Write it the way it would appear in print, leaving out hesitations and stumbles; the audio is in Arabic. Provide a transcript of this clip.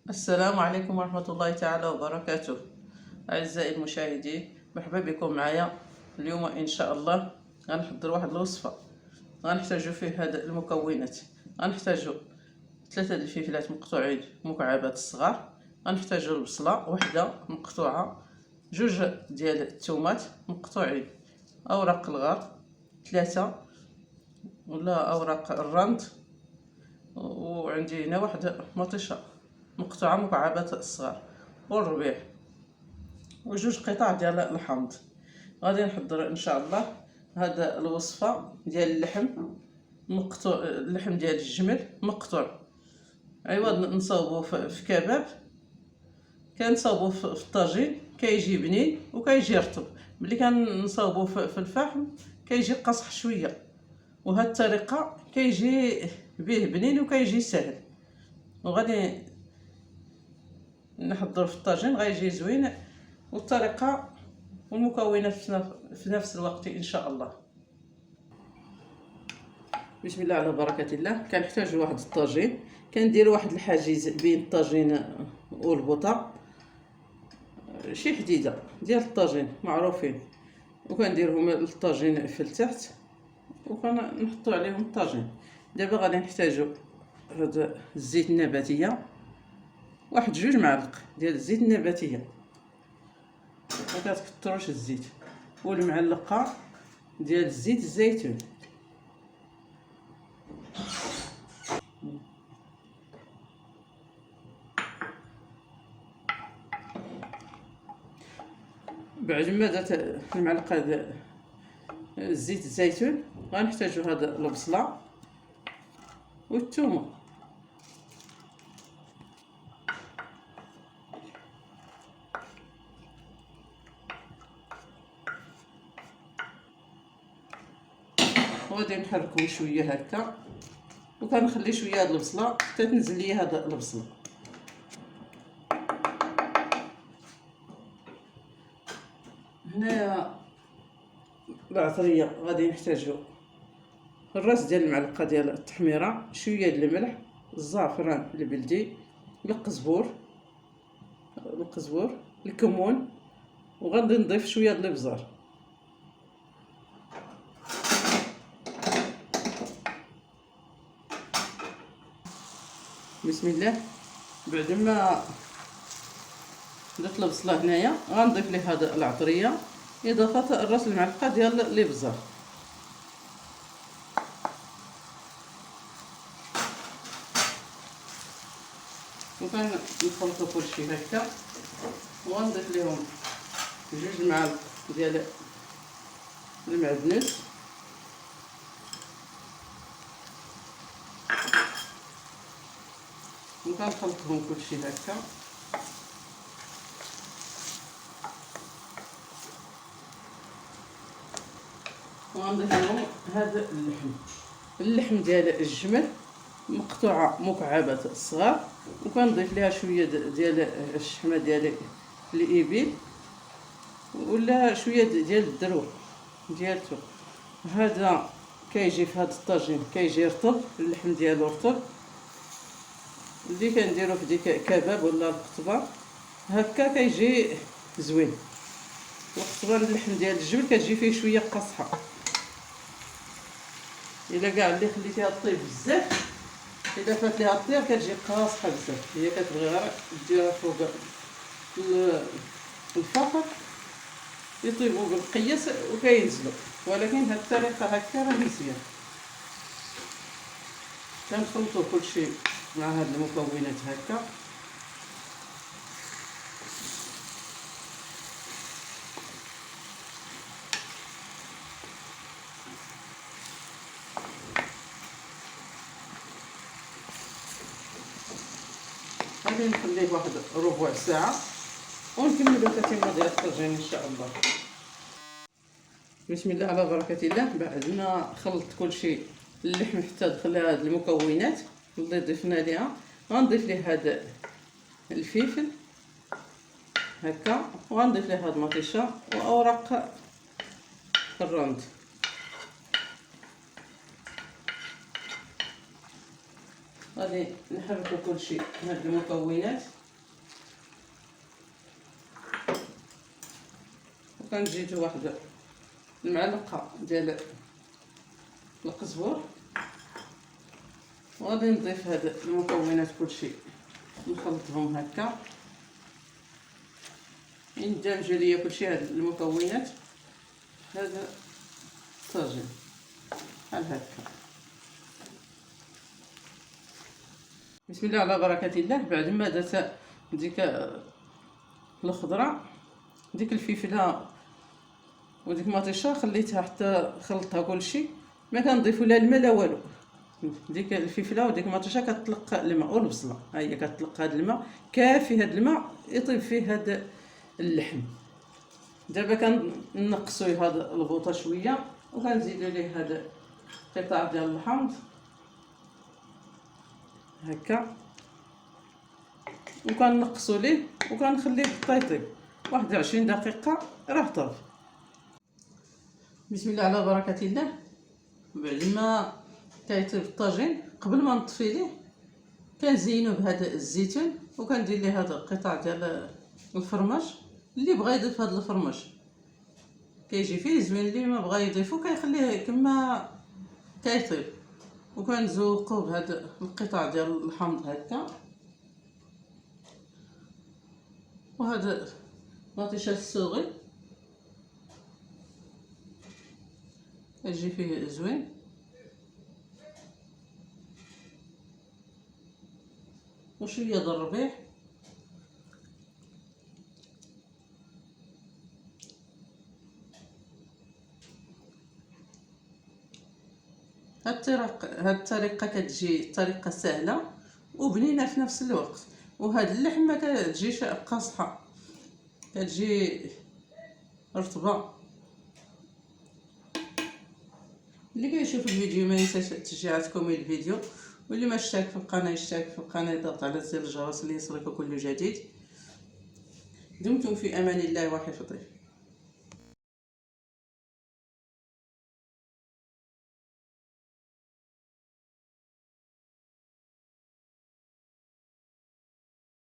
السلام عليكم ورحمة الله تعالى وبركاته. أعزائي المشاهدين، مرحبا بكم معايا. اليوم إن شاء الله غنحضر واحد الوصفة غنحتاجو فيه هاد المكونات. غنحتاجو 3 الفلفلات مقطوعين مكعبات الصغار، غنحتاجو البصلة وحدة مقطوعة، 2 ديال الثومات مقطوعين، أوراق الغار 3 ولا أوراق الرند، وعندي هنا واحد مطيشة مقطوعة مكعبات الصغار، والربيع، وجوج قطع ديال الحامض. غادي نحضر ان شاء الله هاد الوصفه ديال اللحم مقطوع، اللحم ديال الجمل مقطوع. عوض نصاوبو في كباب كنصاوبو في الطاجين، كيجي بنين وكيجي رطب. ملي كنصاوبو في الفحم كيجي قاصح شويه، وهاد الطريقه كيجي به بنين وكيجي سهل. وغادي نحضر في الطاجين غيجي زوين، والطريقه والمكونات في نفس الوقت ان شاء الله. بسم الله على بركه الله. كنحتاج واحد الطاجين، كندير واحد الحاجز بين الطاجين والبوطه، شي حديده ديال الطاجين معروفين، وكنديرهم الطاجين في التحت وكنحطوا عليهم الطاجين. دابا غادي نحتاجو هاد الزيت النباتيه، واحد 2 معالق ديال الزيت النباتيه، ما كتكثروش الزيت، والمعلقه ديال الزيت الزيتون. بعد ما دات المعلقه ديال الزيت الزيتون غنحتاجو هاد البصله والثومه. وغادي نحركهم شويه هكا، وكنخلي شويه هاد البصله حتى تنزل لي هاد البصله. هنايا العطريه غادي نحتاجو الراس ديال المعلقه ديال التحميره، شويه ديال الملح، الزعفران البلدي، القزبور، الكمون، وغادي نضيف شويه ديال الابزار. بسم الله. بعد ما درت البصله هنايا غنضيف ليه هاد العطريه اضافه الراس المعلقه ديال الابزار، وكنخلطو كلشي هكا، وغنضيف ليهم 2 معالق ديال المعدنوس، وكنخلطهم كلشي هكا. وغنضيف لهم هذا اللحم ديال الجمل مقطوعه مكعبات الصغار، وكنضيف ليها شويه ديال الشحمه ديال الابل، ولا شويه ديال الدروع ديالته. هذا كيجي في هذا الطاجين كيجي رطب، اللحم ديالو رطب، اللي كنديرو في ديك كباب ولا القطبه هكا كيجي زوين. وخصوصا اللحم ديال الجبل كتجي فيه شويه قاصحه، الا كاع اللي خليتيها طيب بزاف، الا فات ليها الطياب كتجي قاصحه بزاف. هي كتبغي غير ديرها فوق الفقر يطيبوا بالقياس وكينزلوا، ولكن هاد الطريقه هكا راه مزيان. كنخلطوا كلشي مع هاد المكونات هكا. غادي نخليه واحد ربع ساعه ونكملوا التتمه ديال الطاجين ان شاء الله. بسم الله على بركه الله. بعد ما خلطت كلشي اللحم حتى دخل هاد المكونات اللي ضفنا ليها، غنضيف ليه هاد الفلفل هكا، وغنضيف ليه هاد المطيشه واوراق الرند. غادي نحركو كلشي هاد المكونات وكنزيدو واحد المعلقه ديال القزبر، وغادي نضيف هاد المكونات كلشي نخلطهم هكا. يندمج ليا كلشي هاد المكونات هذا الطاجين بحال هكا. بسم الله على بركه الله. بعد ما درت ديك الخضره، ديك الفلفله وديك المطيشه خليتها حتى خلطها كلشي، ما كنضيفو لا الماء لا والو. ديك الفلفله وديك المطيشه كتطلق الماء، والبصله ها هي كتطلق هذا الماء كافي. هذا الماء يطيب فيه هذا اللحم. دابا كنقصوا هذا البوطه شويه وكنزيدوا ليه هذا قطع ديال الحمض هكا، وكنقصوا ليه وكنخليه حتى يطيب واحد 20 دقيقه راه طاب. بسم الله على بركه الله. بعد ما كيطيب الطاجين، قبل ما نطفي ليه كنزينو بهذا الزيتون، وكندير ليه هذا القطع ديال الفرماج. اللي بغى يضيف هذا الفرماج كيجي فيه زوين، اللي ما بغى يضيفو كيخليه كما كيطيب. وكنزوقو بهذا القطع ديال الحمض هكا، وهذا مطيشه السوغي كيجي فيه زوين. وشويه د الربيع، هاد الطريقه كتجي طريقه سهله وبنينه في نفس الوقت. وهاد اللحم ما كتجيش قاصحه، كتجي رطبه. اللي كيشوف الفيديو ما ينساش تشجيعاتكم للفيديو، واللي ما اشترك في القناه يشترك في القناه، يضغط على زر الجرس ليصلك كل جديد. دمتم في امان الله وحفظه.